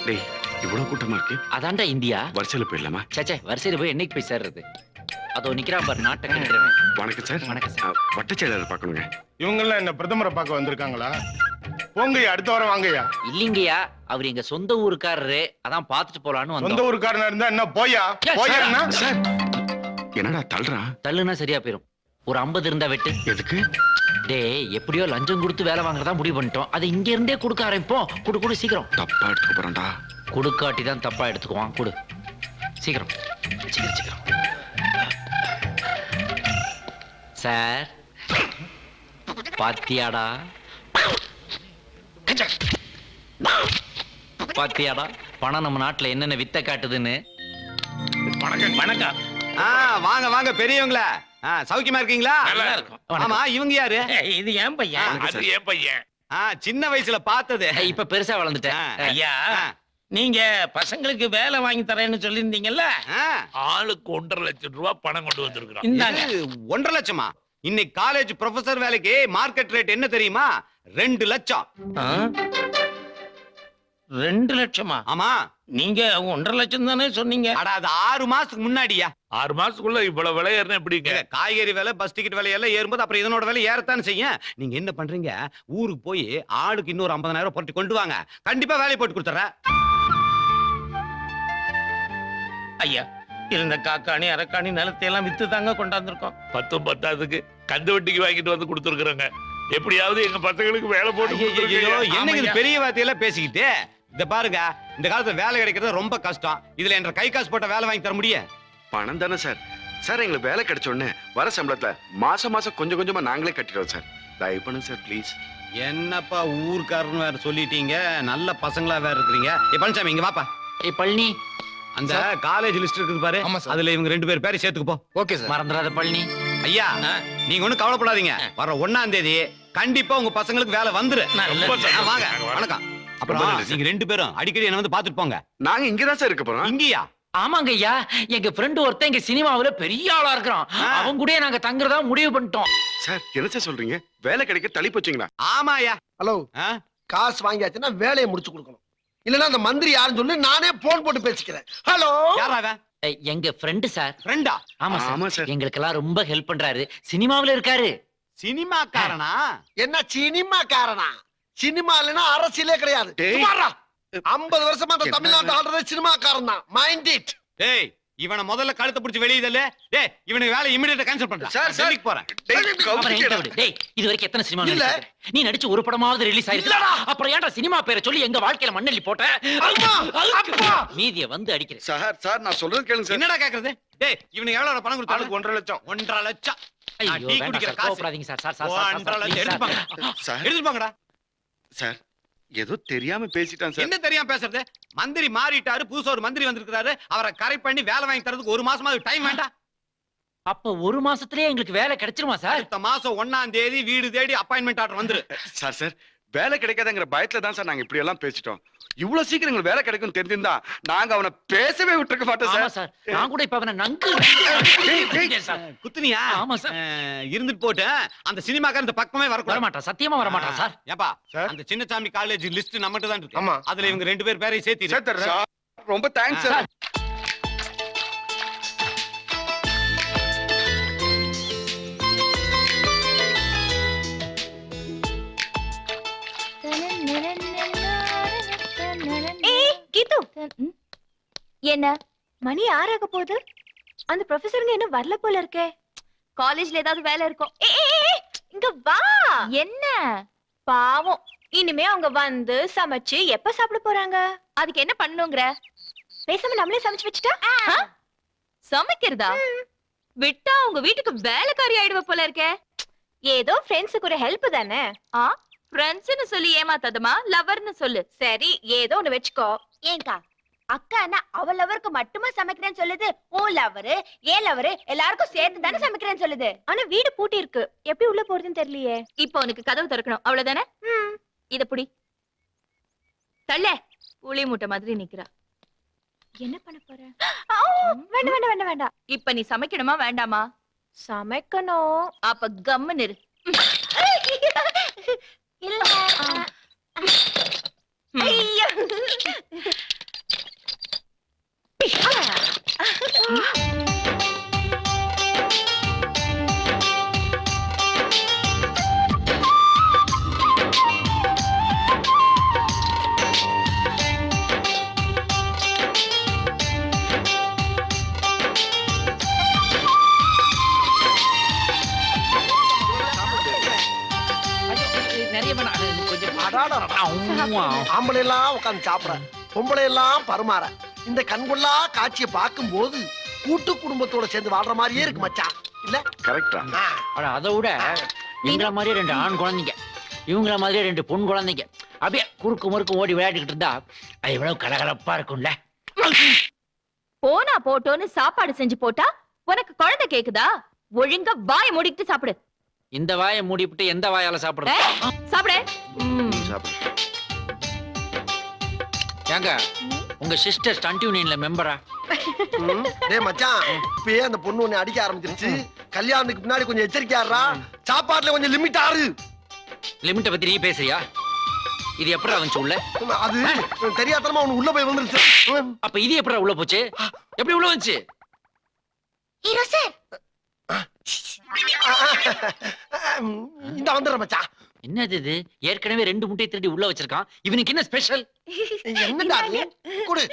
டேய் இவ்வளவு கூட்டமா இருக்கு. அதான்டா இந்தியா. வரிசையில போயிடலாமா? சச்சே வரிசையில போய் என்னைக்கு போய் சேர்றது? அதோ நிக்கிறான் பாரு நாட்டை. வணக்கம் சார். வணக்கம் சார். வட்டச் செயலாளர் பார்க்கணுங்க. இவங்கெல்லாம் என்ன பிரதமரை பார்க்க வந்திருக்காங்களா? போங்கய்யா, அடுத்த வாரம் வாங்கய்யா. இல்லைங்கய்யா, அவர் எங்க சொந்த ஊருக்காரரு, அதான் பாத்துட்டு போலான்னு சொந்த வந்தோம். ஊருக்காரனா இருந்தா என்ன போயா போயா என்ன? சார் என்னடா தள்ளுறான்? தள்ளுனா சரியா போயிரும். ஒரு 50 இருந்தா வெட்டு. எதுக்கு? டேய் எப்படியோ லஞ்சம் கொடுத்து வேலை வாங்குறதா முடிவு பண்ணிட்டோம். அதை இங்க இருந்தே கொடுக்க ஆரம்பிப்போம். குடு சீக்கிரம். தப்பா எடுத்துக்க போறான்டா. குடுக்காட்டி தான் தப்பா எடுத்துக்குவான். குடு சீக்கிரம் சீக்கிரம். சார் பாத்தியாடா பணம் நம்ம நாட்டுல என்னென்ன வித்த காட்டுதுன்னு. வணக்கம். வாங்க வாங்க பெரியவங்களா, சௌக்கியமா இருக்கீங்களா? நல்லா இருக்கும். ஆமா, இவங்க யாரு? இது ஏன் பையன்? அது ஏன் பையன்? சின்ன வயசுல பார்த்தது. இப்ப பெருசா வளர்ந்துட்டேன். ஐயா, நீங்க பசங்களுக்கு வேலை வாங்கி தரேன்னு சொல்லியிருந்தீங்கல்ல, ஆளுக்கு 1.5 லட்சம் ரூபாய் பணம் கொண்டு வந்திருக்கிறோம். இந்தாங்க. 1.5 லட்சமா? இன்னைக்கு காலேஜ் ப்ரொஃபசர் வேலைக்கு மார்க்கெட் ரேட் என்ன தெரியுமா? 2 லட்சம். 2 லட்சமா? ஆமா. நீங்க 1.5 லட்சம் தானே சொன்னீங்க? அட அது 6 மாசத்துக்கு முன்னாடியா. 6 மாசத்துக்குள்ள இவ்வளவு விலை ஏறினா எப்படிங்க? காய்கறி விலை, பஸ் டிக்கெட் விலை எல்லாம் ஏறும்போது அப்புறம் இதனோட விலை ஏறத்தான் செய்யும். நீங்க என்ன பண்றீங்க, ஊருக்கு போய் ஆளுக்கு இன்னொரு 50,000 போட்டு கொண்டு வாங்க, கண்டிப்பா வேலையை போட்டு கொடுத்துறேன். ஐயா, இருந்த காக்காணி அரக்காணி நிலத்தை எல்லாம் வித்து தாங்க கொண்டாந்துருக்கோம். 10 பத்தாவதுக்கு கந்து வட்டிக்கு வாங்கிட்டு வந்து கொடுத்துருக்குறோங்க. எப்படியாவது எங்க பசங்களுக்கு வேலை போட்டு என்னங்க இது பெரிய வார்த்தையெல்லாம் பேசிக்கிட்டு? இத பாருங்க, இந்த காலத்துல வேலை கிடைக்கிறது ரொம்ப கஷ்டம். இதுல என்ற கை காசு போட்ட வேலை வாங்கி தர முடியும்? பணம் தானே சார். சார் எங்களுக்கு வேலை கிடைச்ச உடனே வர சம்பளத்துல மாசம் கொஞ்சம் கொஞ்சமா நாங்களே கட்டிடுவோம் சார். தயவு பண்ணுங்க சார் ப்ளீஸ். என்னப்பா ஊர்க்காரன்னு வேற சொல்லிட்டீங்க, நல்ல பசங்களா வேற இருக்கிறீங்க. பழனிசாமி இங்க வாப்பா. பழனி, அந்த காலேஜ் லிஸ்ட் இருக்குது பாரு, அதுல இவங்க 2 பேர் பேரை சேர்த்துக்கு போ. Okay sir. மறந்துடாத பழனி. ஐயா, நீங்க ஒண்ணும் கவலைப்படாதீங்க. வர 1ஆம் தேதி கண்டிப்பா உங்க பசங்களுக்கு வேலை வந்துரு. வாங்க. வணக்கம். அப்புறம் நீங்க 2 பேரும் அடிக்கடி என்ன வந்து பாத்துட்டு போங்க. நாங்க இங்கதான் சார் இருக்க போறோம். இங்கயா? ஆமாங்க ஐயா, எங்க ஃப்ரெண்ட் ஒருத்தன் எங்க சினிமாவுல பெரிய ஆளா இருக்கிறான். அவங்க கூட நாங்க தங்குறதா முடிவு பண்ணிட்டோம். சார் என்ன சார் சொல்றீங்க? வேலை கிடைக்க தள்ளி போச்சுங்களா? ஆமாயா. ஹலோ, காசு வாங்கியாச்சுன்னா வேலையை முடிச்சு கொடுக்கணும். இல்லன்னா அந்த மந்திரி யாருன்னு சொல்லி நானே போன் போட்டு பேசிக்கிறேன். ஹலோ, யாரா அவன்? எங்க ஃப்ரெண்ட் சார். ஃப்ரெண்டா? ஆமா ஆமா சார். சார். எங்களுக்கு எல்லாம் ரொம்ப ஹெல்ப் பண்றாரு. சினிமாவுல இருக்காரு. சினிமாக்காரனா? என்ன சினிமா காரனா? சினிமா இல்லைன்னா அரசியலே கிடையாது. டேய். சும்மாடா. 50 வருஷமா அந்த தமிழ்நாட்டு ஆடுறது சினிமாக்காரன் தான். Mind it. டேய், இவனை முதல்ல கழுத்தை பிடிச்சு வெளியே தள்ளு. டேய், இவனுக்கு வேலை இமிடியேட்டா கேன்சல் பண்றேன். Sir, sir. டெல்லிக்கு போறேன். அவரை என்கிட்ட விடு. டேய், இது வரைக்கும் எத்தனை சினிமா இல்ல. நடிச்சிருக்க? நீ நடிச்சு ஒரு படமாவது ரிலீஸ் ஆயிருக்கு? இல்லடா. அப்புறம் ஏன்டா சினிமா பேரை சொல்லி எங்க வாழ்க்கையில மண்ணள்ளி போட்ட? அப்பா. மீதிய வந்து அடிக்கிறேன். சார் நான் சொல்றது கேளுங்க சார். என்னடா கேக்குறது? டேய், இவனுக்கு எவ்வளவு பணம் கொடுத்தாலும்? 1.5 லட்சம். 1.5 லட்சம். ஐயோ, டீ வேண்டாம் குடிக்கிற சார், காசு. கோவப்படாதீங்க சார். சார் 1.5 லட்சம் எடுத்து போங்க. சார் எடுத்து போங்கடா. சார் ஏதோ தெரியாம பேசிட்டான் சார். என்ன தெரியாம பேசுறது? மந்திரி மாறிட்டாரு, புதுசா ஒரு மந்திரி வந்திருக்காரு. அவரை கரெக்ட் பண்ணி வேலை வாங்கி தரதுக்கு 1 மாசமா டைம் வேண்டாம்? அப்ப 1 மாசத்துலயே எங்களுக்கு வேலை கிடைச்சிருமா சார்? அடுத்த மாசம் 1ஆம் தேதி வீடு தேடி அப்பாயின்மெண்ட் ஆர்டர் வந்துரு. சார் வேலை கிடைக்காதங்கிற பயத்துல தான் சார் நாங்க இப்படி எல்லாம் பேசிட்டோம். இவ்வளவு சீக்கிரம் எங்களுக்கு வேலை கிடைக்கும் தெரிஞ்சிருந்தா நாங்க அவனை பேசவே விட்டுருக்க மாட்டோம் ஆமா சார். சார், நான் கூட இப்ப அவனை நங்கு சார். குத்துனியா? ஆமா சார். இருந்துட்டு போட்டு அந்த சினிமாக்கார இந்த பக்கமே வர வரக்கூடாது. மாட்டான், சத்தியமா வர மாட்டான் சார். ஏப்பா, சார். அந்த சின்னசாமி காலேஜ் லிஸ்ட் நம்மகிட்ட தான் இருக்கு. ஆமா. அதுல இவங்க 2 பேர் பேரையும் சேர்த்து. சார் ரொம்ப தேங்க்ஸ் சார். என்ன மணி 6 ஆக போகுது. அந்த ப்ரொஃபசருங்க என்ன வரல போல இருக்கே. காலேஜ்ல ஏதாவது வேலை இருக்கும். இங்க வா. என்ன பாவம், இனிமே அவங்க வந்து சமைச்சு எப்ப சாப்பிட போறாங்க? அதுக்கு என்ன பண்ணுங்கற? பேசாம நம்மளே சமைச்சு வச்சுட்டா? சமைக்கிறதா விட்டா உங்க வீட்டுக்கு வேலைக்காரி ஆயிடுவ போல இருக்கே. ஏதோ ஃப்ரெண்ட்ஸுக்கு ஒரு ஹெல்ப் தானே. ஃப்ரெண்ட்ஸ்னு சொல்லி ஏமாத்தாதமா, லவர்னு சொல்லு. சரி, ஏதோ ஒண்ணு வெச்சுக்கோ. ஏங்கா அக்கா என்ன அவ லவருக்கு மட்டுமா சமைக்கிறேன்னு சொல்லுது? ஓ லவரு, ஏ லவரு எல்லாருக்கும் சேர்த்து தானே சமைக்கிறேன்னு சொல்லுது. ஆனா வீடு பூட்டி இருக்கு, எப்படி உள்ள போறதுன்னு தெரியலையே. இப்போ உனக்கு கதவு திறக்கணும், அவ்வளவுதானே? இத புடி. தள்ள புளி மூட்டை மாதிரி நிக்கிறா. என்ன பண்ண போற? வேண்டாம் வேண்டாம் வேண்டாம் வேண்டாம். இப்ப நீ சமைக்கணுமா வேண்டாமா? சமைக்கணும். அப்ப கம்முன்னு இரு. இல்ல. ஐயோ ஆம்பளை எல்லாம் உட்கார்ந்து சாப்பிட, பொம்பளை எல்லாம் பருமாற, இந்த கண்கொள்ளா காட்சியை பார்க்கும்போது கூட்டு குடும்பத்தோட சேர்ந்து வாழ்ற மாதிரியே இருக்கு மச்சான். இல்ல கரெக்டா? ஆ, அட, அதை விட எங்கள மாதிரியே 2 ஆண் குழந்தைங்க, இவங்கள மாதிரியே 2 பொன் குழந்தைங்க அப்படியே குறுக்கு முறுக்கு ஓடி விளையாடிக்கிட்டு இருந்தா அது எவ்வளவு கலகலப்பா இருக்கும்ல. போனா போட்டோன்னு சாப்பாடு செஞ்சு போட்டா உனக்கு குழந்தை கேக்குதா? ஒழுங்கா வாயை மூடிட்டு சாப்பிடு. இந்த வாயை மூடிவிட்டு எந்த வாயால சாப்பிடுறது? சாப்பிடு. சாப்பிடு. ஏங்க உங்க சிஸ்டர் ஸ்டண்ட் யூனியன்ல மெம்பரா? டேய் மச்சான், இப்பயே அந்த பொண்ணு உன்னை அடிக்க ஆரம்பிச்சிருச்சு. கல்யாணத்துக்கு முன்னாடி கொஞ்சம் எச்சரிக்கையாடுறா. சாப்பாட்டுல கொஞ்சம் லிமிட் ஆறு. லிமிட்ட பத்தி நீ பேசுறியா? இது எப்படா வந்துச்சு உள்ள? அது தெரியாதனமா அவனு உள்ள போய் வந்துருச்சு. அப்ப இது எப்படா உள்ள போச்சு? எப்படி உள்ள வந்துச்சு? ஹீரோ சார், இந்த வந்துடுற மச்சான். என்னது இது? ஏற்கனவே 2 முட்டையை திருடி உள்ள வச்சிருக்கான். இவனுக்கு என்ன ஸ்பெஷல்? என்னடா இது? குடு.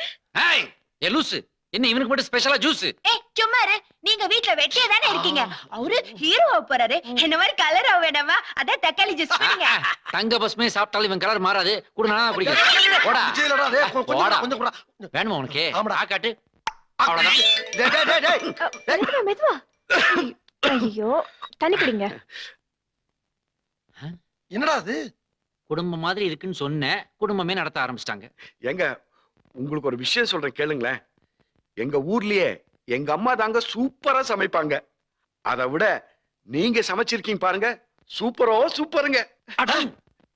ஏய், ஏ லூசு, என்ன இவனுக்கு மட்டும் ஸ்பெஷலா ஜூஸ்? ஏய் சும்மா இரு. நீங்க வீட்ல வெட்டியே தானே இருக்கீங்க. அவரு ஹீரோவா போறாரு, என்ன மாதிரி கலரா வேணாமா? அதான் தக்காளி ஜூஸ் குடிங்க. தங்க பஸ்மே சாப்பிட்டாலும் இவன் கலர் மாறாது. கூட நான் குடிக்கிறேன். போடா. சரிடா, டேய், கொஞ்சம் போடா. கொஞ்சம் கூட. வேணுமா உனக்கு? ஆமாடா. காட்டு. அவ்வளவுதான். டேய் டேய் டேய் டேய். மெதுவா மெதுவா. ஐயோ, தண்ணி குடிங்க. என்னடா இது? குடும்பம் மாதிரி இருக்குன்னு சொன்னேன், குடும்பமே நடத்த ஆரம்பிச்சிட்டாங்க. ஏங்க, உங்களுக்கு ஒரு விஷயம் சொல்றேன் கேளுங்களேன். எங்க ஊர்லயே எங்க அம்மா தாங்க சூப்பரா சமைப்பாங்க. அதை விட நீங்க சமைச்சிருக்கீங்க பாருங்க, சூப்பரோ சூப்பருங்க. அட,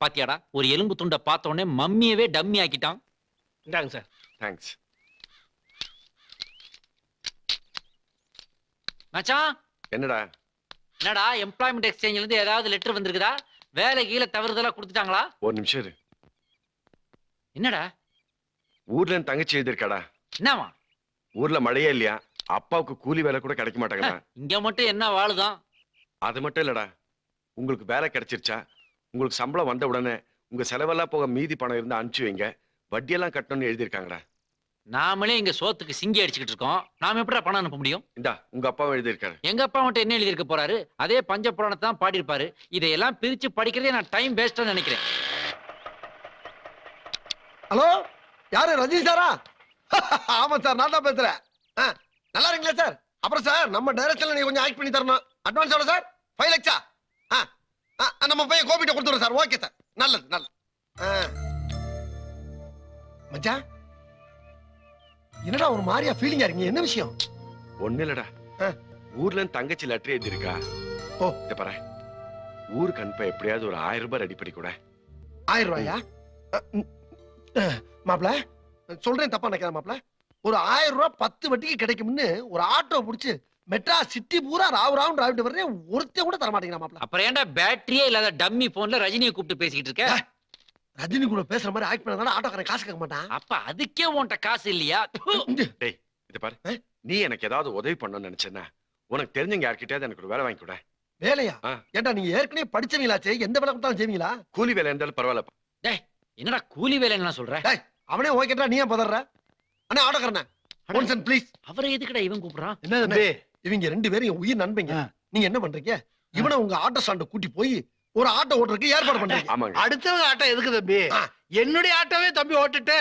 பாத்தியாடா, ஒரு எலும்பு துண்டை பார்த்த உடனே மம்மியவே டம்மி ஆக்கிட்டான். இந்தாங்க சார். தேங்க்ஸ். மச்சான், என்னடா? என்னடா எம்ப்ளாய்மெண்ட் எக்ஸ்சேஞ்சில இருந்து ஏதாவது லெட்டர் வந்திருக்குதா? வேலை கீழே தவறுதலா கொடுத்துட்டாங்களா? ஒரு நிமிஷம் இரு. என்னடா? ஊர்ல இருந்து தங்கச்சி எழுதிருக்காடா. என்னவா? ஊர்ல மழையே இல்லையா, அப்பாவுக்கு கூலி வேலை கூட கிடைக்க மாட்டாங்கடா. இங்க மட்டும் என்ன வாழுதான்? அது மட்டும் இல்லடா, உங்களுக்கு வேலை கிடைச்சிருச்சா, உங்களுக்கு சம்பளம் வந்த உடனே உங்க செலவெல்லாம் போக மீதி பணம் இருந்தா அனுப்பிச்சு வைங்க, வட்டியெல்லாம் கட்டணும்னு எழுதியிருக்காங்கடா. நாமளே இங்க சோத்துக்கு சிங்கி அடிச்சுக்கிட்டு இருக்கோம். நாம எப்படா பணம் அனுப்ப முடியும்? இந்தா உங்க அப்பாவும் எழுதியிருக்காரு. எங்க அப்பா மட்டும் என்ன எழுதியிருக்க போறாரு? அதே பஞ்ச புராணத்தை தான் பாடி இருப்பாரு. இதையெல்லாம் பிரிச்சு படிக்கிறதே நான் டைம் வேஸ்டா நினைக்கிறேன். ஹலோ, யாரு? ரஜினி சாரா? ஆமா சார், நான் தான் பேசுறேன். நல்லா இருக்கீங்களா சார்? அப்புறம் சார், நம்ம டைரக்ஷன்ல நீங்க கொஞ்சம் ஆக்ட் பண்ணி தரணும். அட்வான்ஸ் எவ்வளவு சார்? 5 லட்சா? நம்ம பையன் கோபிட்ட கொடுத்துறோம் சார். ஓகே சார், நல்லது நல்லது. மச்சான், என்னடா ஒரு மாதிரியா ஃபீலிங்கா இருக்கீங்க? என்ன விஷயம்? ஒண்ணு இல்லடா, ஊர்ல இருந்து தங்கச்சி லெட்டர் எழுதியிருக்கா. ஓ, இத பாரு, ஊருக்கு அனுப்ப எப்படியாவது ஒரு 1000 ரூபாய் ரெடி பண்ணி கூட. 1000 ரூபாயா? மாப்ள, சொல்றேன் தப்பா நினைக்காத மாப்ள. ஒரு 1000 ரூபாய் 10 வட்டிக்கு கிடைக்கும்னு ஒரு ஆட்டோ புடிச்சு மெட்ராஸ் சிட்டி பூரா ராவ் ராவ் டிரைவிட்டு வர்றேன். ஒருத்தன் கூட தர மாட்டேங்கிறான் மாப்ள. அப்புறம் ஏன்டா பேட்டரியே இல்லாத டம்மி போன்ல ரஜினியை கூப்பிட்டு பேசிக்கிட்டு இருக்க? ரஜினி கூட பேசுற மாதிரி ஆக்ட் பண்ணா ஆட்டோக்காரன் காசு கேட்க மாட்டான். அப்ப அதுக்கே உன்கிட்ட காசு இல்லையா? டேய், இத பாரு, நீ எனக்கு ஏதாவது உதவி பண்ணணும்னு நினைச்சேன்னா உனக்கு தெரிஞ்சவங்க யார்கிட்டயாவது எனக்கு ஒரு வேலை வாங்கி கூட. வேலையா? ஏன்டா நீங்க ஏற்கனவே படிச்சவங்களாச்சே, எந்த வேலை கொடுத்தாலும் செய்வீங்களா? கூலி வேலை இருந்தாலும் பரவாயில்ல. டேய், என்னடா கூலி வேலைன்னு சொல்ற? டேய், அவனே ஓகேடா, நீ ஏன் பதற? அண்ணா ஆட்டோக்காரனே, ஒன்சன் ப்ளீஸ். அவரை எதுக்குடா இவன் கூப்பிடுறான்? என்ன தம்பி, இவங்க 2 பேரும் என் உயிர் நண்பங்க. நீங்க என்ன பண்றீங்க? இவனை உங்க ஆட்டோ ஸ்டாண்ட் கூட்டி போய் ஒரு ஆட்டோ ஓட்டுறதுக்கு ஏற்பாடு பண்றீங்க. ஆமாங்க. அடுத்தவங்க ஆட்டோ எதுக்கு தம்பி? என்னுடைய ஆட்டோவே தம்பி ஓட்டுட்டு.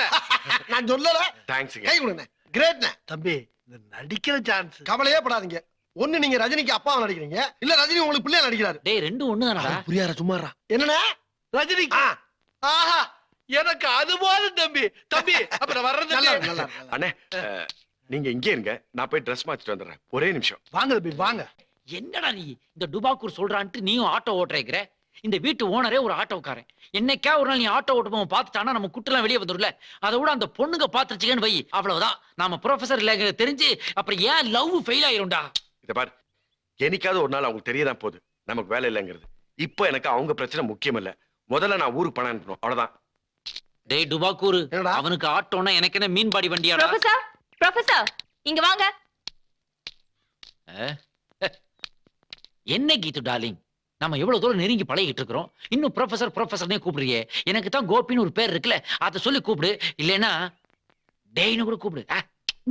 நான் சொல்லல. தேங்க்ஸ்ங்க. கை கொடுங்க. கிரேட்ண்ணே. தம்பி, இந்த நடிக்கிற சான்ஸ். கவலையே படாதீங்க. ஒண்ணு நீங்க ரஜினிக்கு அப்பாவை நடிக்கிறீங்க, இல்ல ரஜினி உங்களுக்கு பிள்ளையா நடிக்கிறாரு. டேய், 2 ஒண்ணுதானடா. புரியாரா? சும்மாறா. என்னண்ணே? ரஜினி. ஆஹா, எனக்கு அது போதும் தம்பி. தம்பி, அப்புறம் வர்றது. நல்லா நல்லா. அண்ணே, நீங்க இங்கே இருங்க, நான் போய் ட்ரெஸ் மாத்திட்டு வந்துடுறேன். ஒரே நிமிஷம். வாங்க தம்பி, வாங்க. என்னடா நீ இந்த டுபாக்கூர் சொல்றான்ட்டு நீயும் ஆட்டோ ஓட்டுறேங்கிற? இந்த வீட்டு ஓனரே ஒரு ஆட்டோக்காரன். என்னைக்கா ஒரு நாள் நீ ஆட்டோ ஓட்டுவோம் பார்த்துட்டானா நம்ம குட்டெல்லாம் வெளியே வந்துடும்ல. அதை விட அந்த பொண்ணுங்க பாத்துருச்சுன்னு வை, அவ்வளவுதான். நாம ப்ரொஃபசர் இல்ல தெரிஞ்சு அப்புறம் ஏன் லவ் ஃபெயில் ஆயிரும்டா. இத பாரு, என்னைக்காவது ஒரு நாள் அவங்களுக்கு தெரியதான் போகுது நமக்கு வேலை இல்லைங்கிறது. இப்போ எனக்கு அவங்க பிரச்சனை முக்கியம் இல்ல. முதல்ல நான் ஊருக்கு பணம் அனுப்பணும், அவ்வளவுதான். டேய் டுபாக்கூர், என்னடா? அவனுக்கு ஆட்டோனா எனக்கு என்ன மீன்பாடி வண்டியாடா? ப்ரொஃபசர், ப்ரொஃபசர் இங்க வாங்க. என்ன கீது டார்லிங், நம்ம எவ்வளவு தூரம் நெருங்கி பழகிட்டு இருக்கிறோம், இன்னும் ப்ரொஃபசர் ப்ரொஃபசர்னே கூப்பிடுறியே. எனக்கு தான் கோபின்னு ஒரு பேர் இருக்குல்ல, அதை சொல்லி கூப்பிடு. இல்லைன்னா டேய்னு கூட கூப்பிடு.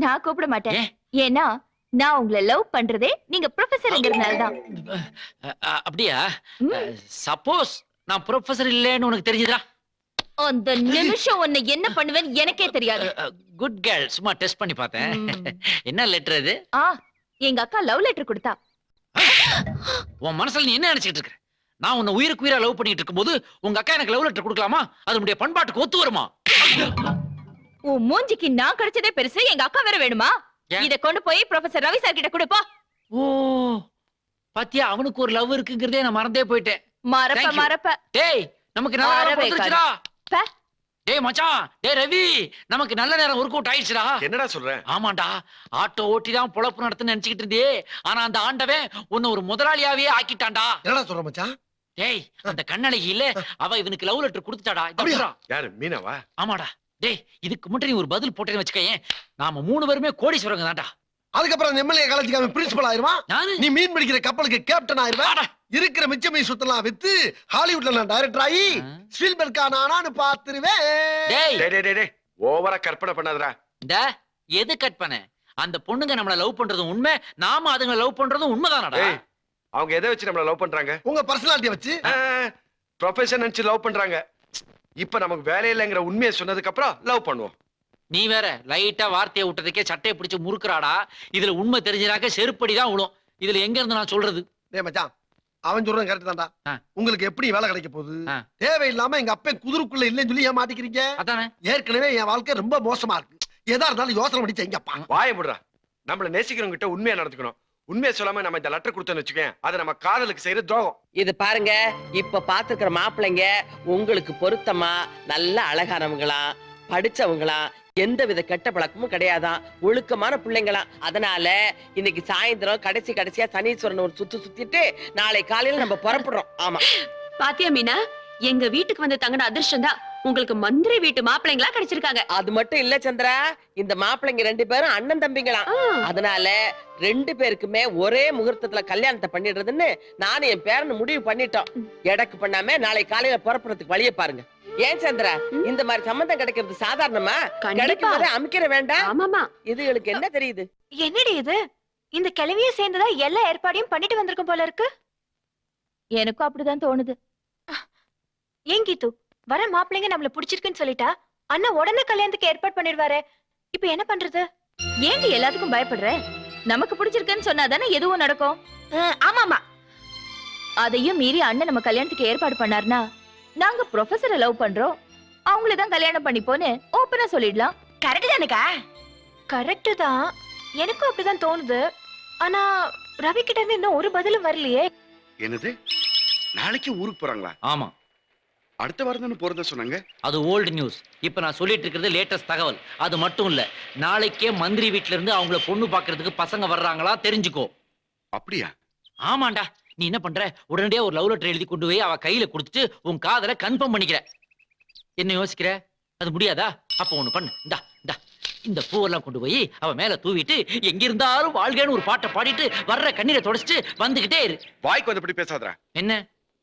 நான் கூப்பிட மாட்டேன். ஏன்னா நான் உங்களை லவ் பண்றதே நீங்க ப்ரொஃபசர்ங்கிறதுனால தான். அப்படியா? சப்போஸ் நான் ப்ரொஃபசர் இல்லைன்னு உனக்கு தெரிஞ்சுதா? அந்த நிமிஷம் உன்னை என்ன பண்ணுவேன்னு எனக்கே தெரியாது. குட் கேர்ள், சும்மா டெஸ்ட் பண்ணி பார்த்தேன். என்ன லெட்டர் இது? எங்க அக்கா லவ் லெட்டர் கொடுத்தா. உன் மனசுல நீ என்ன நினைச்சிட்டு இருக்க? நான் உன்னை உயிருக்கு உயிரா லவ் பண்ணிட்டு இருக்கும்போது உங்க அக்கா எனக்கு லவ் லெட்டர் கொடுக்கலாமா? அது நம்முடைய பண்பாட்டுக்கு ஒத்து வருமா? உன் மூஞ்சிக்கு நான் கிடைச்சதே பெருசு, எங்க அக்கா வேற வேணுமா? இத கொண்டு போய் ப்ரொஃபசர் ரவி சார் கிட்ட கொடுப்பா. ஓ பாத்தியா, அவனுக்கு ஒரு லவ் இருக்குங்கிறதே நான் மறந்தே போயிட்டேன். மறப்ப Thank you. மறப்ப. டேய் நமக்கு நல்ல நேரம் வரவே வந்துருச்சுடா. பே. டேய் மச்சான், டேய் ரவி, நமக்கு நல்ல நேரம் ஒர்க் அவுட் ஆயிடுச்சுடா. என்னடா சொல்ற? ஆமாண்டா, ஆட்டோ ஓட்டி தான் பொழப்பு நடத்துன்னு நினைச்சுக்கிட்டு இருந்தே, ஆனா அந்த ஆண்டவன் உன்னை ஒரு முதலாளியாவே ஆக்கிட்டான்டா. என்னடா சொல்ற மச்சான்? டேய் அந்த கண்ணழகி இல்ல, அவ இவனுக்கு லவ் லெட்டர் கொடுத்துட்டாடா. அப்படியா? இதா. யாரு, மீனாவா? ஆமாடா. டேய் இதுக்கு மட்டும் நீ ஒரு பதில் போட்டேன்னு வச்சுக்கேன், நாம 3 பேருமே கோடீஸ்வரங்க தான்டா. அதுக்கப்புறம் அந்த எம்எல்ஏ காலேஜுக்கு பிரின்சிபல் ஆயிருவான். நானு நீ மீன் பிடிக்கிற கப்பலுக்கு கேப்டன் ஆயிருவேன். இருக்கிற மிச்ச மீன் சுத்தலாம் வித்து ஹாலிவுட்ல நான் டைரக்டர் ஆகி ஸ்பீல்பர்க்கா நானான்னு பாத்துருவேன். டேய் டேய் டேய் டேய் டேய், ஓவரா கற்பனை பண்ணாதடா. இந்த எது கட் பண்ண? அந்த பொண்ணுங்க நம்மள லவ் பண்றதும் உண்மை, நாம அதுங்களை லவ் பண்றதும் உண்மைதானடா. ஏய், அவங்க எதை வச்சு நம்மள லவ் பண்றாங்க? உங்க பர்சனாலிட்டியை வச்சு. ப்ரொஃபஷன் நினைச்சு லவ் பண்றாங்க. இப்ப நமக்கு வேலை இல்லைங்கிற உண்மையை சொன்னதுக்கு அப்புறம் லவ் பண்ணுவோம். நீ வேற லைட்டா வார்த்தையை விட்டதுக்கே சட்டையை பிடிச்சு முறுக்குறாடா. இதுல உண்மை தெரிஞ்சிடாக்க செருப்படி தான் விழும். இதுல எங்க இருந்து நான் சொல்றது? டேய் மச்சான், அவன் சொல்றது கரெக்ட் தான்டா. ஆ. உங்களுக்கு எப்படி வேலை கிடைக்க போகுது? ஆ. தேவையில்லாம எங்க அப்பன் குதிருக்குள்ள இல்லைன்னு சொல்லி ஏன் மாட்டிக்கிறீங்க? அதானே. ஏற்கனவே என் வாழ்க்கை ரொம்ப மோசமா இருக்கு. எதா இருந்தாலும் யோசனை பண்ணி செய்யுங்கப்பா. வாய முடுறா. நம்மள நேசிக்கிறவங்க கிட்ட உண்மையா நடந்துக்கணும். உண்மையை சொல்லாம நம்ம இந்த லெட்டர் கொடுத்தோன்னு வச்சுக்கேன், அது நம்ம காதலுக்கு செய்யற துரோகம். இது பாருங்க, இப்ப பாத்துக்கிற மாப்பிள்ளைங்க உங்களுக்கு பொருத்தமா நல்ல அழகானவங்களா, படிச்சவங்களா, எந்த வித கெட்ட பழக்கமும் கிடையாதான், ஒழுக்கமான பிள்ளைங்களாம். அதனால இன்னைக்கு சாயந்தரம் கடைசியா சனீஸ்வரன் ஒரு சுத்திட்டு நாளை காலையில நம்ம புறப்படுறோம். ஆமா பாத்தியா மீனா, எங்க வீட்டுக்கு வந்து தங்கின அதிர்ஷ்டம் தான் உங்களுக்கு மந்திரி வீட்டு மாப்பிள்ளைங்களா கிடைச்சிருக்காங்க. அது மட்டும் இல்ல சந்திரா, இந்த மாப்பிள்ளைங்க 2 பேரும் அண்ணன் தம்பிங்களாம். அதனால 2 பேருக்குமே ஒரே முகூர்த்தத்துல கல்யாணத்தை பண்ணிடுறதுன்னு நானும் என் பேரனு முடிவு பண்ணிட்டோம். எடக்கு பண்ணாம நாளை காலையில புறப்படுறதுக்கு வழிய பாருங்க. ஏன் சந்திரா, இந்த மாதிரி சம்பந்தம் கிடைக்கிறது சாதாரணமா? கிடைக்கும் போதே அமைக்கிற வேண்டாம். ஆமாமா, இதுகளுக்கு என்ன தெரியுது? என்னடி இது? இந்த கிழவிய சேர்ந்ததா எல்லா ஏற்பாடையும் பண்ணிட்டு வந்திருக்கும் போல இருக்கு. எனக்கும் அப்படிதான் தோணுது. ஏன் கீத்து, வர மாப்பிள்ளைங்க நம்மள பிடிச்சிருக்குன்னு சொல்லிட்டா அண்ணா உடனே கல்யாணத்துக்கு ஏற்பாடு பண்ணிடுவாரு. இப்ப என்ன பண்றது? ஏன்டி எல்லாத்துக்கும் பயப்படுற? நமக்கு பிடிச்சிருக்குன்னு சொன்னாதானே எதுவும் நடக்கும். ஆமாமா, அதையும் மீறி அண்ணன் நம்ம கல்யாணத்துக்கு ஏற்பாடு பண்ணாருன்னா, நாங்க ப்ரொஃபஸரை லவ் பண்றோம், அவங்கள தான் கல்யாணம் பண்ணிப்போன்னு ஓப்பனா சொல்லிடலாம். கரெக்ட் தானேக்கா? கரெக்ட் தான், எனக்கும் அப்படிதான் தோணுது. ஆனா ரவி கிட்ட இருந்து இன்னும் ஒரு பதிலும் வரலையே. என்னது, நாளைக்கு ஊருக்கு போறாங்களா? ஆமா, அடுத்த வாரம் தானே போறதா சொன்னாங்க. அது ஓல்டு நியூஸ். இப்ப நான் சொல்லிட்டு இருக்கிறது லேட்டஸ்ட் தகவல். அது மட்டும் இல்ல, நாளைக்கே மந்திரி வீட்ல இருந்து அவங்கள பொண்ணு பாக்குறதுக்கு பசங்க வர்றாங்களா, தெரிஞ்சுக்கோ. அப்படியா? ஆமாண்டா. நீ என்ன பண்ற, உடனடியா ஒரு லவ் லெட்டர் எழுதி கொண்டு போய் அவ கையில கொடுத்துட்டு உன் காதலை கன்ஃபார்ம் பண்ணிக்கிற. என்ன யோசிக்கிற? அது முடியாதா? அப்ப ஒண்ணு பண்ணு, இந்தா இந்தா இந்த பூவெல்லாம் கொண்டு போய் அவ மேல தூவிட்டு எங்க இருந்தாலும் வாழ்கன்னு ஒரு பாட்டை பாடிட்டு வர்ற கண்ணீரை தொடச்சிட்டு வந்துகிட்டே இரு. வாய்க்கு வந்தபடி பேசாதடா. என்ன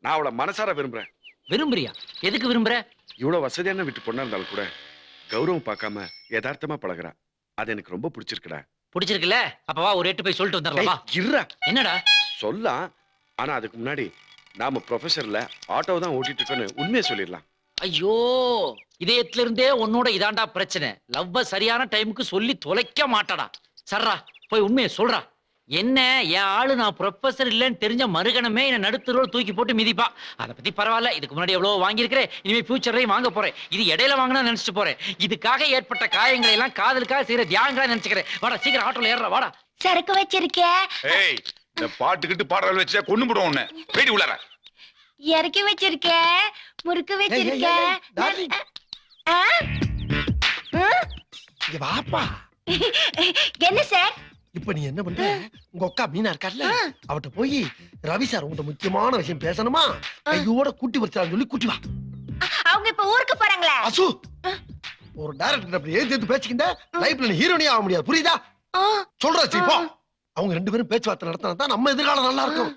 நான் அவளை மனசார விரும்புறேன். விரும்புறியா? எதுக்கு விரும்புற? இவ்வளவு வசதியான வீட்டு பொண்ணா இருந்தாலும் கூட கௌரவம் பார்க்காம யதார்த்தமா பழகுறா. அது எனக்கு ரொம்ப பிடிச்சிருக்குடா. பிடிச்சிருக்குல்ல? அப்ப வா, ஒரு எட்டு போய் சொல்லிட்டு வந்துடலாமா? இருடா, என்னடா சொல்லலாம். ஆனா அதுக்கு முன்னாடி நாம ப்ரொஃபஸர்ல ஆட்டோ தான் ஓட்டிட்டு இருக்கோன்னு உண்மையை சொல்லிடலாம். ஐயோ, இதயத்துல இருந்தே உன்னோட இதாண்டா பிரச்சனை. லவ்வ சரியான டைமுக்கு சொல்லி தொலைக்க மாட்டாடா. சர்ரா, போய் உண்மையை சொல்றா. என்ன, என் ஆளு நான் ப்ரொஃபசர் இல்லைன்னு தெரிஞ்ச மறுகணமே என்ன நடுத்தரோடு தூக்கி போட்டு மிதிப்பா. அதை பத்தி பரவாயில்ல, இதுக்கு முன்னாடி எவ்வளவு வாங்கியிருக்கிறேன், இனிமே ஃபியூச்சர்லையும் வாங்க போறேன். இது இடையில வாங்கினா நினைச்சிட்டு போறேன். இதுக்காக ஏற்பட்ட காயங்களை எல்லாம் காதலுக்காக செய்யற தியாகங்களா நினைச்சுக்கிறேன். வாடா சீக்கிரம் ஆட்டோல ஏறா, வாடா. சரக்கு வச்சிருக்கேன். ஏய், இந்த பாட்டுக்கிட்டு பாடல் வச்சா கொண்டு போடுவோம் உன்னை. வெடி உள்ளார. இறக்கி வச்சிருக்கேன், முறுக்கு வச்சிருக்கேன். இங்க வாப்பா. என்ன சார்? இப்ப நீ என்ன பண்ற? உங்க அக்கா மீனா இருக்கார்ல, அவட்ட போய் ரவி சார் உங்கள்ட்ட முக்கியமான விஷயம் பேசணுமா, கையோட கூட்டி வச்சான்னு சொல்லி கூட்டி வா. அவங்க இப்ப ஊருக்கு போறாங்களா? அசு, ஒரு டைரக்டர் அப்படி ஏத்து பேசிக்கிட்ட லைஃப்ல நீ ஹீரோனியா ஆக முடியாது, புரியுதா? சொல்றாச்சு இப்போ. அவங்க 2 பேரும் பேச்சுவார்த்தை நடத்தினா தான் நம்ம எதிர்காலம் நல்லா இருக்கும்.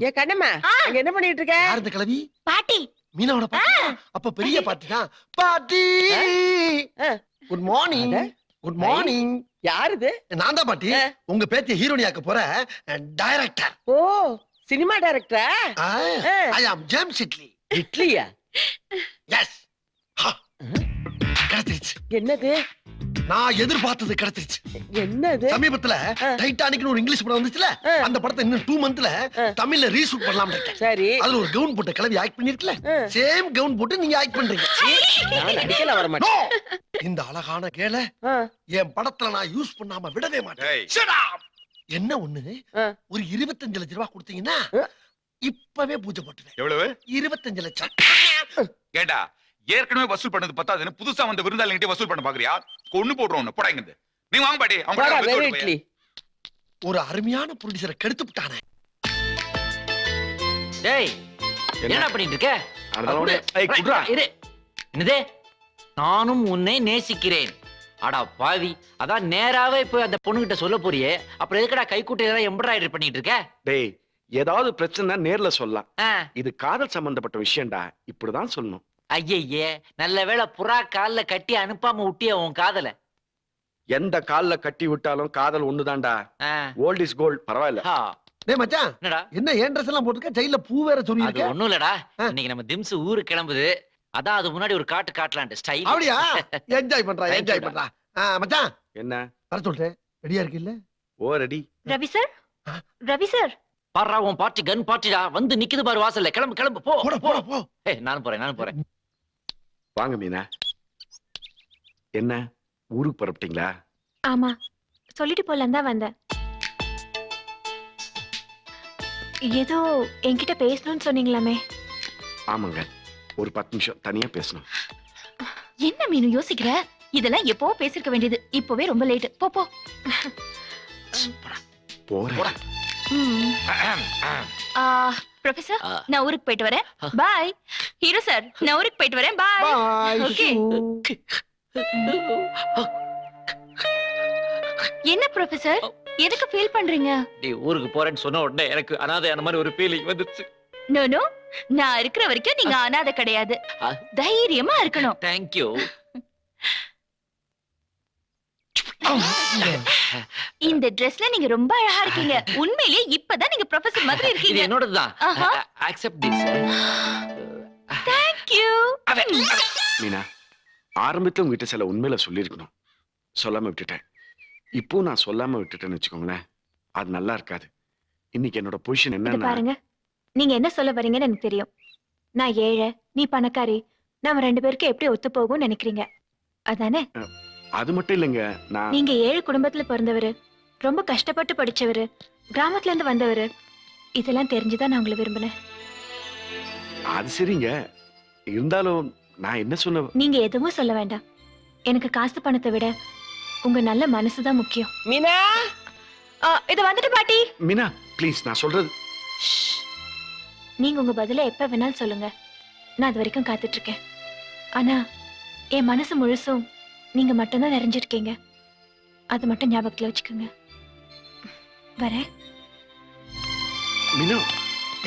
ஏ கண்ணம்மா, அங்க என்ன பண்ணிட்டு இருக்க? யார் இந்த கிழவி? பாட்டி. மீனாவோட பாட்டி. அப்ப பெரிய பாட்டி தான். பாட்டி, குட் மார்னிங். Good morning. யார் இது? நான் தான் பாட்டி, உங்க பேத்திய ஹீரோனியாக்க போற டைரக்டர். ஓ, சினிமா டைரக்டரா? ஐ அம் ஜேம்ஸ் இட்லி. இட்லியா? எஸ், கிடைச்சிருச்சு. என்னது நான் எதிர்பார்த்தது கிடைச்சிருச்சு. என்னது சமீபத்துல டைட்டானிக்னு ஒரு இங்கிலீஷ் படம் வந்துச்சுல, அந்த படத்தை இன்னும் 2 மந்த்ல தமிழ்ல ரீஷூட் பண்ணலாம்னு இருக்கேன். சரி அதுல ஒரு கவுன் போட்ட கிளவி ஆக்ட் பண்ணிருக்கல, சேம் கவுன் போட்டு நீங்க ஆக்ட் பண்றீங்க. நான் நடிக்கல வர மாட்டேன். No! இந்த அழகான கேள என் படத்துல நான் யூஸ் பண்ணாம விடவே மாட்டேன். ஏய், Shut up! என்ன ஒண்ணு, ஒரு 25 லட்சம் ரூபாய் கொடுத்தீங்கன்னா இப்பவே பூஜை போட்டுவேன். எவ்வளவு 25 லட்சம். ஏண்டா ஏற்கனவே வசூல் பண்ணது பத்தாதுன்னு புதுசா வந்த விருந்தாளிகிட்டே வசூல் பண்ண பாக்குறியா? கொன்னு போடுறோம் போடாங்க. நீங்க வாங்க பாட்டி. அவங்க வாடா, கிட்ட வெறும் வித்து இட்லி. ஒரு அருமையான ப்ரொடியூசரை கெடுத்து விட்டானே. டேய் என்னடா பண்ணிட்டு இருக்க? அதனால ஏய் குட்ரா. இரு. என்னது? நானும் உன்னை நேசிக்கிறேன். அடா பாவி, அதான் நேராவே போய் அந்த பொண்ணுகிட்ட சொல்ல போறியே, அப்புறம் எதுக்குடா கைக்குட்டை ஏதாவது எம்ப்ராய்டரி பண்ணிட்டு இருக்க? டேய் ஏதாவது பிரச்சனை நேர்ல சொல்லலாம். ஆ, இது காதல் சம்பந்தப்பட்ட விஷயம்டா, இப்படிதான் சொல்லணும். ஐயையே நல்ல வேளை புறா கால்ல கட்டி அனுப்பாம விட்டிய உன் காதல. எந்த கால்ல கட்டி விட்டாலும் காதல் ஒண்ணுதான்டா. ஆ, ஓல்ட் இஸ் கோல்ட். பரவாயில்ல. ஹா, டேய் மச்சான், என்னடா? என்ன ஏன் ட்ரெஸ் எல்லாம் போட்டுக்க, ஜெயில பூ வேற சொல்லி அது இருக்க. ஒண்ணும் இல்லடா, ஆ. இன்னைக்கு நம்ம திம்ஸ் ஊருக்கு கிளம்புது, அதான் அது முன்னாடி ஒரு காட்டு காட்டலான்ட்டு ஸ்டைல். அப்படியா? என்ஜாய் பண்றா, Thank என்ஜாய் you பண்றா. மச்சான் என்ன வர சொல்றேன், ரெடியா இருக்கு இல்ல? Oh ready. Ravi sir, Ravi sir, பாரா உன் பார்ட்டி கன் பார்ட்டிடா வந்து நிக்குது பாரு வாசல்ல. கிளம்பு கிளம்பு போ. போட போட போ. ஏய் நானும் போறேன். வாங்க மீனா. என்ன ஊருக்கு புறப்பட்டீங்களா? ஆமா சொல்லிட்டு போலாம் தான் வந்தேன். ஏதோ என்கிட்ட பேசணும்னு சொன்னீங்களாமே. ஆமாங்க, ஒரு 10 நிமிஷம் தனியா பேசணும். என்ன மீனு யோசிக்கிற? இதெல்லாம் எப்போ பேசிருக்க வேண்டியது, இப்பவே ரொம்ப லேட். போ போ. போறேன். ப்ரொஃபசர் ஆ. நான் ஊருக்கு போயிட்டு வரேன். பாய். ஹீரோ சார் நான் ஊருக்கு போயிட்டு வரேன். பாய். பாய். Okay. என்ன ப்ரொஃபசர், எதுக்கு ஃபீல் பண்றீங்க? டேய் ஊருக்கு போறேன்னு சொன்ன உடனே எனக்கு அனாதையான மாதிரி ஒரு ஃபீலிங் வந்துருச்சு. நோ நோ, நான் இருக்கிற வரைக்கும் நீங்க அனாதை கிடையாது. ஆ. தைரியமா இருக்கணும். Thank you. இந்த ட்ரெஸ்ல நீங்க ரொம்ப அழகா இருக்கீங்க. உண்மையிலேயே இப்பதான் நீங்க ப்ரொஃபசர் மாதிரி இது இருக்கீங்க. என்னோடதுதான். ஆஹா. Accept this. Thank you. Meena, ஆரம்பத்துல உங்ககிட்ட சில உண்மையில சொல்லியிருக்கணும், சொல்லாம விட்டுட்டேன். இப்போ நான் சொல்லாம விட்டுட்டேன்னு வச்சுக்கோங்களேன், அது நல்லா இருக்காது. இன்னைக்கு என்னோட பொசிஷன் இது என்னன்னா, பாருங்க, நீங்க என்ன சொல்ல வரீங்கன்னு எனக்கு தெரியும். நான் ஏழை, நீ பணக்காரி, நாம 2 பேருக்கு எப்படி ஒத்து போகும்னு நினைக்கிறீங்க, அதானே? அது மட்டும் இல்லைங்க. நான் நீங்க ஏழை குடும்பத்துல பிறந்தவரு, ரொம்ப கஷ்டப்பட்டு படிச்சவரு, கிராமத்துல இருந்து வந்தவரு. இதெல்லாம் தெரிஞ்சுதான் நான் உங்களை விரும்பினேன். அது சரிங்க, இருந்தாலும் நான் என்ன சொன்ன. நீங்க எதுவும் சொல்ல வேண்டாம். எனக்கு காசு பணத்தை விட உங்க நல்ல மனசுதான் முக்கியம். மீனா இது வந்துட்டு பாட்டி. மீனா ப்ளீஸ், நான் சொல்றது. ஷ். நீங்க உங்க பதில எப்ப வேணாலும் சொல்லுங்க, நான் அது வரைக்கும் காத்துட்டு இருக்கேன். ஆனா என் மனசு முழுசும் நீங்க மட்டும்தான் நிறைஞ்சிருக்கீங்க, அது மட்டும் ஞாபகத்துல வச்சுக்கோங்க. வரேன். மீனா,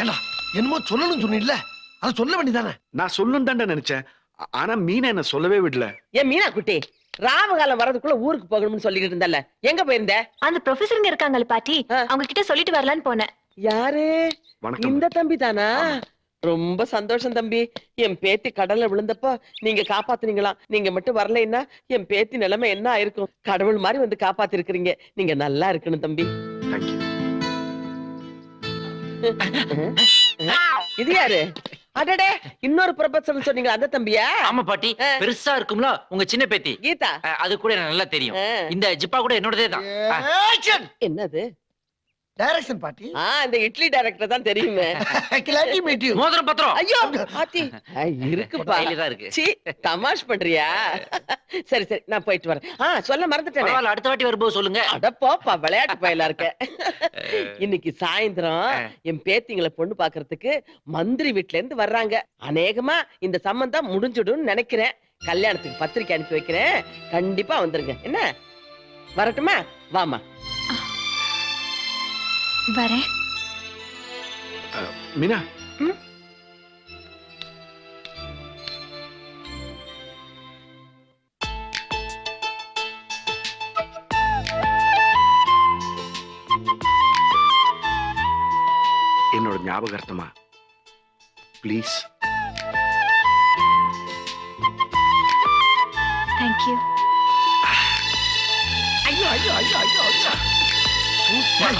ஏண்டா என்னமோ சொல்லணும்னு சொன்னீல்ல, அதை சொல்ல வேண்டியதானே? நான் சொல்லணும் தான்டா நினைச்சேன். ஆனா மீனா என்ன சொல்லவே விடல. ஏன் மீனா குட்டி, ராமகாலம் வரதுக்குள்ள ஊருக்கு போகணும்னு சொல்லிட்டு இருந்தல்ல, எங்க போயிருந்த? அந்த ப்ரொஃபஸருங்க இருக்காங்கல்ல பாட்டி, ஆ. அவங்க கிட்ட சொல்லிட்டு வரலான்னு போனேன். யாரு? வணக்கம். இந்த தம்பி தானா? ஆமா. ரொம்ப சந்தோஷம் தம்பி. என் பேத்தி கடல்ல விழுந்தப்போ நீங்க காப்பாத்துனீங்களாம். நீங்க மட்டும் வரலைன்னா என் பேத்தி நிலைமை என்ன ஆயிருக்கும்? கடவுள் மாதிரி வந்து காப்பாத்தி இருக்கிறீங்க. நீங்க நல்லா இருக்கணும் தம்பி. தேங்க்யூ. இது யாரு? அடடே, இன்னொரு ப்ரொபோசல் சொன்னீங்க, அந்த தம்பியா? ஆமா பாட்டி, பெருசா இருக்கும்ல உங்க சின்ன பேத்தி. கீதா. அது கூட எனக்கு நல்லா தெரியும். ஆ. இந்த ஜிப்பா கூட என்னோடதே தான். என்னது? டைரக்ஷன் பாட்டி. இந்த இட்லி டைரக்டர் தான் தெரியுமே. Glad to meet you. மோதிரம் பத்திரம் ஐயோ ஆத்தி. இருக்குப்பா. கையில தான் இருக்கு. சீ, தமாஷ் பண்றியா? சரி சரி, நான் போயிட்டு வரேன். சொல்ல மறந்துட்டேனே. பரவாயில்ல, அடுத்த வாட்டி வரும்போது சொல்லுங்க. அட போப்பா, விளையாட்டு பயலா இருக்க. இன்னைக்கு சாயந்தரம் என் பேத்திங்களை பொண்ணு பாக்குறதுக்கு மந்திரி வீட்ல இருந்து வர்றாங்க. அநேகமா இந்த சம்பந்தம் முடிஞ்சிடும்னு நினைக்கிறேன். கல்யாணத்துக்கு பத்திரிக்கை அனுப்பி வைக்கிறேன், கண்டிப்பா வந்துருங்க. என்ன, வரட்டுமா? வாமா. வரேன். மீனா. ம்? என்னோட ஞாபகார்த்தமா ப்ளீஸ். தேங்க்யூ. ஐயோ ஐயோ ஐயோ ஐயோ சூப்பர்